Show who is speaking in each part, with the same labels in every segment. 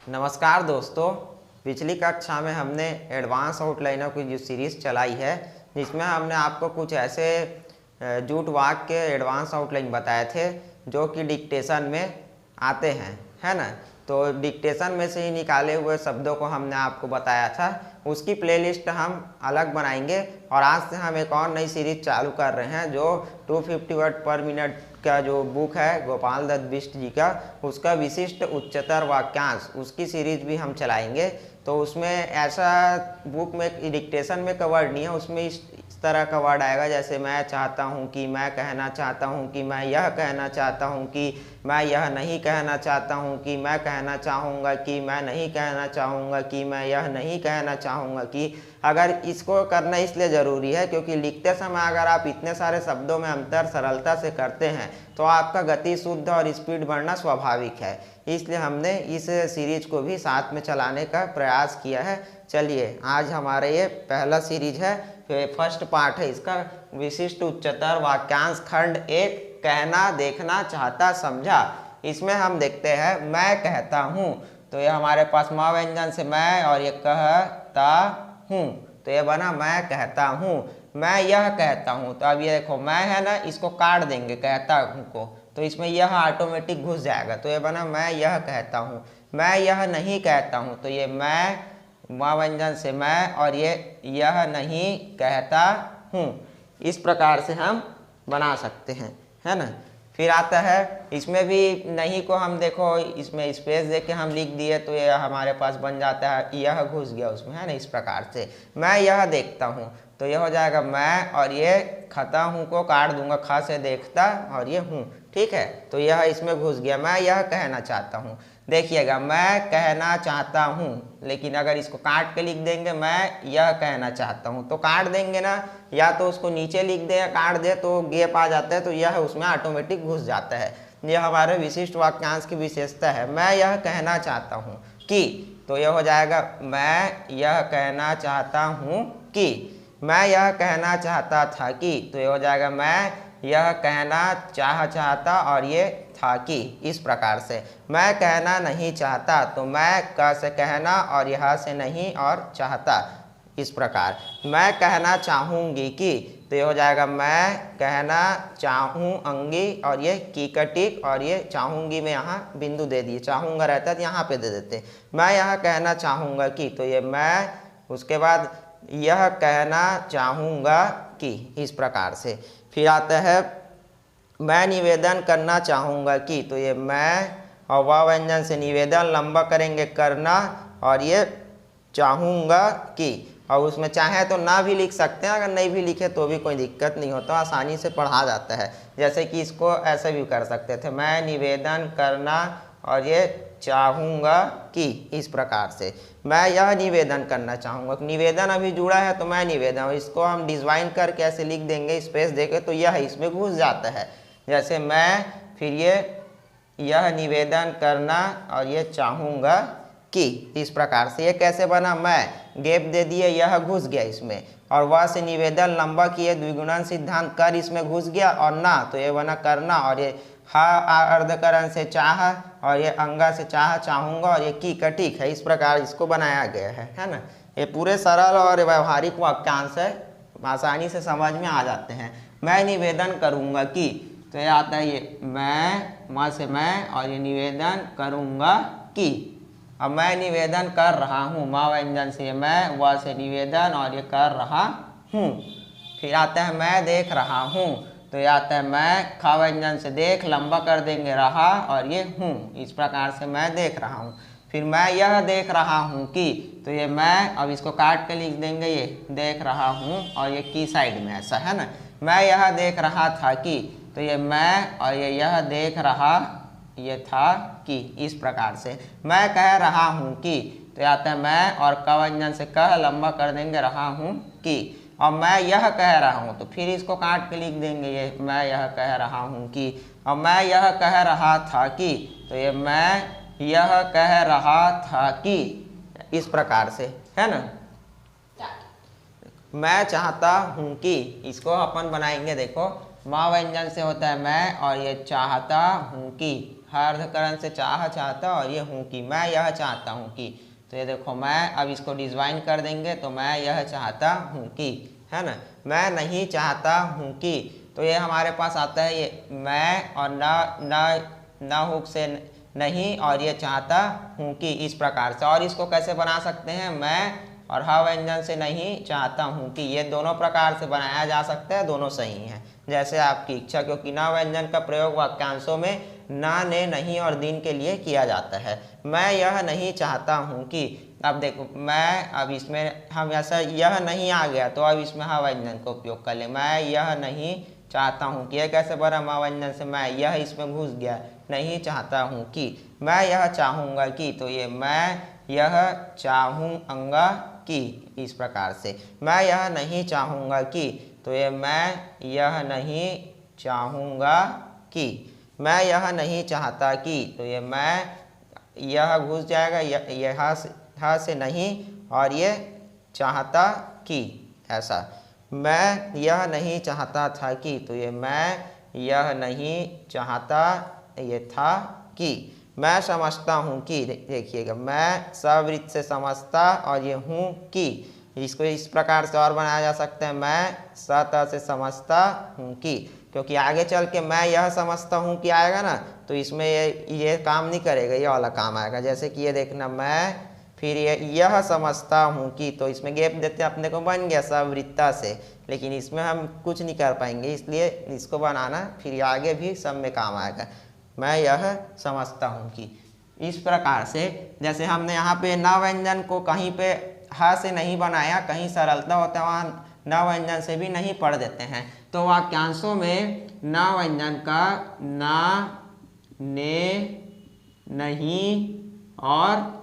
Speaker 1: नमस्कार दोस्तों, पिछली कक्षा में हमने एडवांस आउटलाइनर की जो सीरीज़ चलाई है, जिसमें हमने आपको कुछ ऐसे जूट वाक्य के एडवांस आउटलाइन बताए थे जो कि डिक्टेशन में आते हैं, है ना। तो डिक्टेशन में से ही निकाले हुए शब्दों को हमने आपको बताया था। उसकी प्लेलिस्ट हम अलग बनाएंगे और आज से हम एक और नई सीरीज चालू कर रहे हैं जो 250 वर्ड पर मिनट का जो बुक है गोपाल दत्त बिष्ट जी का, उसका विशिष्ट उच्चतर वाक्यांश, उसकी सीरीज भी हम चलाएंगे। तो उसमें ऐसा बुक में डिक्टेशन में का वर्ड नहीं है, उसमें इस तरह का वर्ड आएगा जैसे मैं चाहता हूँ कि, मैं कहना चाहता हूँ कि, मैं यह कहना चाहता हूँ कि, मैं यह नहीं कहना चाहता हूँ कि, मैं कहना चाहूँगा कि, मैं नहीं कहना चाहूँगा कि, मैं यह नहीं कहना चाहूँगा कि। अगर इसको करना इसलिए ज़रूरी है क्योंकि लिखते समय अगर आप इतने सारे शब्दों में अंतर सरलता से करते हैं तो आपका गति शुद्ध और स्पीड बढ़ना स्वाभाविक है। इसलिए हमने इस सीरीज को भी साथ में चलाने का प्रयास किया है। चलिए, आज हमारा ये पहला सीरीज है, फर्स्ट पार्ट है इसका, विशिष्ट उच्चतर वाक्यांश खंड 1, कहना देखना चाहता समझा। इसमें हम देखते हैं मैं कहता हूँ, तो ये हमारे पास माँ व्यंजन से मैं और ये कहता हूँ, तो ये बना मैं कहता हूँ। मैं यह कहता हूँ, तो अब ये देखो मैं है ना, इसको काट देंगे कहता हूँ को, तो इसमें यह ऑटोमेटिक घुस जाएगा, तो ये बना मैं यह कहता हूँ। मैं यह नहीं कहता हूँ, तो ये मैं माँ व्यंजन से मैं और ये यह नहीं कहता हूँ। इस प्रकार से हम बना सकते हैं, है ना। फिर आता है इसमें भी नहीं को हम देखो इसमें स्पेस दे के हम लिख दिए तो ये हमारे पास बन जाता है यह घुस गया उसमें, है ना। इस प्रकार से मैं यह देखता हूँ, तो यह हो जाएगा मैं और ये खाता हूँ को काट दूंगा, खा से देखता और ये हूँ, ठीक है। तो यह इसमें घुस गया। मैं यह कहना चाहता हूँ, देखिएगा मैं कहना चाहता हूँ, लेकिन अगर इसको काट के लिख देंगे मैं यह कहना चाहता हूँ तो काट देंगे ना, या तो उसको नीचे लिख दे या काट दे तो गैप आ जाता है, तो यह उसमें ऑटोमेटिक घुस जाता है। यह हमारे विशिष्ट वाक्यांश की विशेषता है। मैं यह कहना चाहता हूँ कि, तो यह हो जाएगा मैं यह कहना चाहता हूँ कि। मैं यह कहना चाहता था कि, तो यह हो जाएगा मैं यह कहना चाहता और ये था कि। इस प्रकार से मैं कहना नहीं चाहता, तो मैं क से कहना और यह से नहीं और चाहता। इस प्रकार मैं कहना चाहूँगी कि, तो ये हो जाएगा मैं कहना चाहूँगी और ये की का टिक और ये चाहूँगी में यहाँ बिंदु दे दिए, चाहूँगा रहता है तो यहाँ पे दे देते। मैं यह कहना चाहूँगा कि, तो ये मैं, उसके बाद यह कहना चाहूँगा कि। इस प्रकार से फिर आता है मैं निवेदन करना चाहूँगा कि, तो ये मैं और वाह व्यंजन से निवेदन लंबा करेंगे करना और ये चाहूँगा कि, और उसमें चाहे तो ना भी लिख सकते हैं, अगर नहीं भी लिखे तो भी कोई दिक्कत नहीं होता, आसानी से पढ़ा जाता है। जैसे कि इसको ऐसे भी कर सकते थे मैं निवेदन करना और ये चाहूँगा कि। इस प्रकार से मैं यह निवेदन करना चाहूँगा, निवेदन अभी जुड़ा है तो मैं निवेदन, इसको हम डिज़ाइन करके ऐसे लिख देंगे स्पेस देके, तो यह इसमें घुस जाता है। जैसे मैं, फिर ये यह निवेदन करना और ये चाहूँगा कि। इस प्रकार से ये कैसे बना, मैं गैप दे दिए, यह घुस गया इसमें, और वह से निवेदन लंबा किए, द्विगुणन सिद्धांत कर इसमें घुस गया, और ना तो ये बना करना, और ये हा अर्धकरण से चाह और ये अंगा से चाहूँगा और ये की कटिक है। इस प्रकार इसको बनाया गया है ना। ये पूरे सरल और व्यवहारिक वाक्यांश है, आसानी से समझ में आ जाते हैं। मैं निवेदन करूँगा कि, तो ये आता है ये मैं से मैं और ये निवेदन करूँगा कि। अब मैं निवेदन कर रहा हूँ, माँ व्यंजन से मैं, वह से निवेदन और ये कर रहा हूँ। फिर आता है मैं देख रहा हूँ, तो ये आता है मैं खा व्यंजन से देख लंबा कर देंगे रहा और ये हूँ। इस प्रकार से मैं देख रहा हूँ। फिर मैं यह देख रहा हूँ कि, तो ये मैं, अब इसको काट के लिख देंगे ये देख रहा हूँ और ये की साइड में ऐसा, है ना। मैं यह देख रहा था कि, तो ये मैं और ये यह देख रहा ये था कि। इस प्रकार से मैं कह रहा हूँ कि, तो आता है मैं और क व्यंजन से कह लंबा कर देंगे रहा हूँ कि। और मैं यह कह रहा हूँ, तो फिर इसको काट के लिख देंगे ये मैं यह कह रहा हूँ कि। और मैं यह कह रहा था कि, तो ये मैं यह कह रहा था कि। इस प्रकार से, है ना। मैं चाहता हूँ कि, इसको अपन बनाएंगे, देखो माँ व्यंजन से होता है मैं और ये चाहता हूँ कि, अर्धकरण से चाह चाहता, और ये हूँ कि मैं यह चाहता हूँ कि। तो ये देखो मैं अब इसको डिवाइन कर देंगे तो मैं यह चाहता हूँ कि, है ना। मैं नहीं चाहता हूँ कि, तो ये हमारे पास आता है ये मैं और ना हुक से नहीं और ये चाहता हूँ कि, इस प्रकार से। और इसको कैसे बना सकते हैं, मैं और ह व्यंजन से नहीं चाहता हूँ कि, ये दोनों प्रकार से बनाया जा सकता है, दोनों सही हैं, जैसे आपकी इच्छा, क्योंकि न व्यंजन का प्रयोग वाक्यांशों में ना, ने, नहीं और दिन के लिए किया जाता है। मैं यह नहीं चाहता हूँ कि, अब देखो मैं, अब इसमें हम ऐसा यह नहीं आ गया तो अब इसमें हा व्यंजन का उपयोग कर ले। मैं यह नहीं चाहता हूँ कि, यह कैसे बना मा व्यंजन से, मैं यह इसमें घुस गया, नहीं चाहता हूँ कि। मैं यह चाहूँगा कि, तो ये मैं यह चाहूँगा कि, इस प्रकार से। मैं यह नहीं चाहूँगा कि, तो ये मैं यह नहीं चाहूँगा कि। मैं यह नहीं चाहता कि, तो ये मैं यह घुस जाएगा, यह से नहीं और ये चाहता कि, ऐसा। मैं यह नहीं चाहता था कि, तो ये मैं यह नहीं चाहता ये था कि। मैं समझता हूँ कि, देखिएगा मैं सवृत्त से समझता और ये हूँ कि, इसको इस प्रकार से और बनाया जा सकता है, मैं सतह से समझता हूँ कि, क्योंकि आगे चल के मैं यह समझता हूँ कि आएगा ना, तो इसमें ये काम नहीं करेगा, ये वाला काम आएगा। जैसे कि ये देखना, मैं फिर यह समझता हूँ कि, तो इसमें गैप देते अपने को बन गया सवृत्ता से, लेकिन इसमें हम कुछ नहीं कर पाएंगे, इसलिए इसको बनाना फिर आगे भी सब में काम आएगा। मैं यह समझता हूँ कि, इस प्रकार से। जैसे हमने यहाँ पे न व्यंजन को कहीं पे ह से नहीं बनाया, कहीं सरलता होता है वहाँ न व्यंजन से भी नहीं पढ़ देते हैं, तो वाक्यांशों में न व्यंजन का ना, ने, नहीं और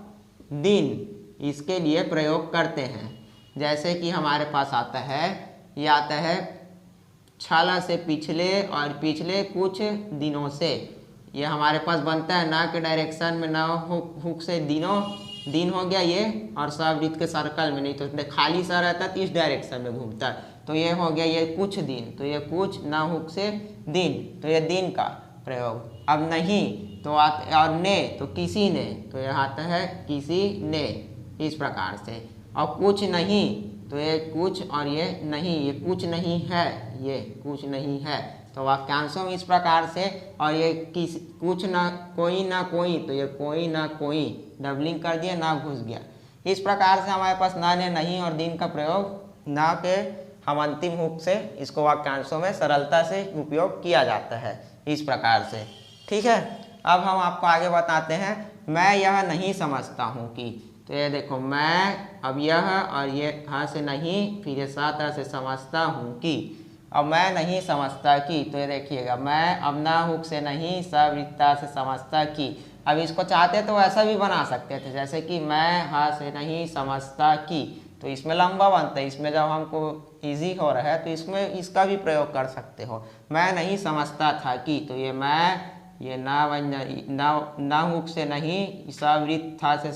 Speaker 1: दिन इसके लिए प्रयोग करते हैं। जैसे कि हमारे पास आता है, ये आता है छाला से पिछले और पिछले कुछ दिनों से, ये हमारे पास बनता है ना के डायरेक्शन में, ना हुक से दिनों, दिन हो गया ये, और सवृत्त के सर्कल में नहीं तो खाली सा रहता है तो इस डायरेक्शन में घूमता है, तो ये हो गया ये कुछ दिन, तो ये कुछ ना हुक से दिन, तो ये दिन का प्रयोग। अब नहीं तो और ने तो किसी ने, तो यह आता है किसी ने, इस प्रकार से। और कुछ नहीं तो ये कुछ और ये नहीं, ये कुछ नहीं है, ये कुछ नहीं है, तो वाक्यांशों में इस प्रकार से। और ये कुछ ना कोई, तो ये कोई ना कोई, डबलिंग कर दिया, ना घुस गया। इस प्रकार से हमारे पास ना, ने, नहीं और दिन का प्रयोग ना के हम अंतिम हुक से इसको वाक्यांशों में सरलता से उपयोग किया जाता है, इस प्रकार से। ठीक है, अब हम आपको आगे बताते हैं, मैं यह नहीं समझता हूँ कि, तो ये देखो मैं, अब यह और ये हाँ से नहीं, फिर ये साथ से समझता हूँ कि। अब मैं नहीं समझता कि, तो ये देखिएगा मैं अब ना हुक से नहीं, सवृत्ता से समझता कि। अब इसको चाहते तो ऐसा भी बना सकते थे, जैसे कि मैं हाँ से नहीं समझता कि, तो इसमें लंबा बनता है, इसमें जब हमको इजी हो रहा है तो इसमें इसका भी प्रयोग कर सकते हो। मैं नहीं समझता था कि, तो ये मैं, ये ना व्यंजन ना हुक से नहीं, सवृत्त था से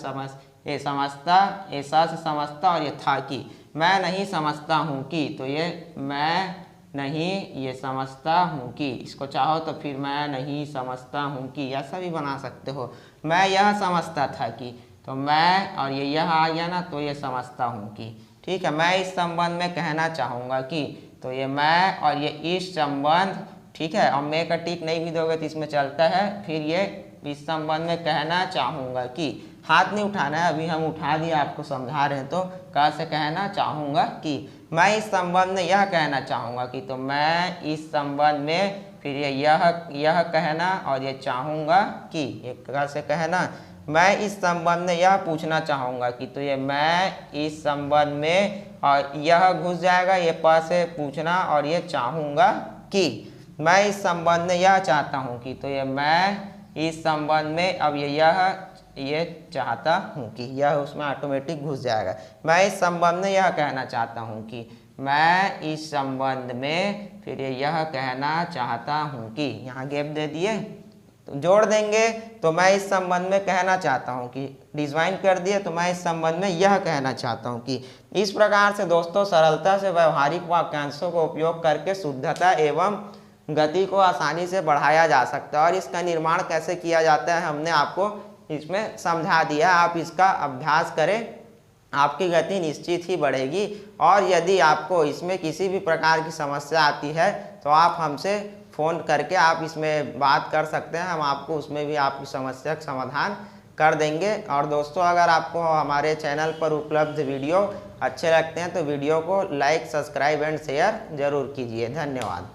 Speaker 1: ये समझता, ऐसा से समझता और ये था कि। मैं नहीं समझता हूँ कि, तो ये मैं नहीं ये समझता हूँ कि, इसको चाहो तो फिर मैं नहीं समझता हूँ कि, ऐसा भी बना सकते हो। मैं यह समझता था कि, तो मैं और ये यह आ गया ना, तो ये समझता हूँ कि। ठीक है, मैं इस संबंध में कहना चाहूँगा कि, तो ये मैं और ये इस संबंध, ठीक है, और मैं का टिक नहीं भी दोगे तो इसमें चलता है, फिर ये इस संबंध में कहना चाहूँगा कि। हाथ नहीं उठाना है, अभी हम उठा दिया, आपको समझा रहे हैं, तो कैसे कहना चाहूँगा कि। मैं इस संबंध में यह कहना चाहूँगा कि, तो मैं इस संबंध में, फिर ये यह कहना और ये चाहूँगा कि, ये कैसे कहना। मैं इस संबंध में यह पूछना चाहूँगा कि, तो ये मैं इस संबंध में, और यह घुस जाएगा, ये प से पूछना और ये चाहूँगा कि। मैं इस संबंध में यह चाहता हूँ कि, तो ये मैं इस संबंध में, अब ये चाहता हूँ कि, यह उसमें ऑटोमेटिक घुस जाएगा। मैं इस संबंध में यह कहना चाहता हूँ कि, मैं इस संबंध में, फिर यह कहना चाहता हूँ कि, यहाँ गैप दे दिए तो जोड़ देंगे, तो मैं इस संबंध में कहना चाहता हूँ कि, डिवाइन कर दिए तो मैं इस संबंध में यह कहना चाहता हूँ कि। इस प्रकार से दोस्तों सरलता से व्यवहारिक वाक्यांशों का उपयोग करके शुद्धता एवं गति को आसानी से बढ़ाया जा सकता है। और इसका निर्माण कैसे किया जाता है हमने आपको इसमें समझा दिया। आप इसका अभ्यास करें, आपकी गति निश्चित ही बढ़ेगी। और यदि आपको इसमें किसी भी प्रकार की समस्या आती है तो आप हमसे फ़ोन करके आप इसमें बात कर सकते हैं, हम आपको उसमें भी आपकी समस्या का समाधान कर देंगे। और दोस्तों, अगर आपको हमारे चैनल पर उपलब्ध वीडियो अच्छे लगते हैं तो वीडियो को लाइक, सब्सक्राइब एंड शेयर ज़रूर कीजिए। धन्यवाद।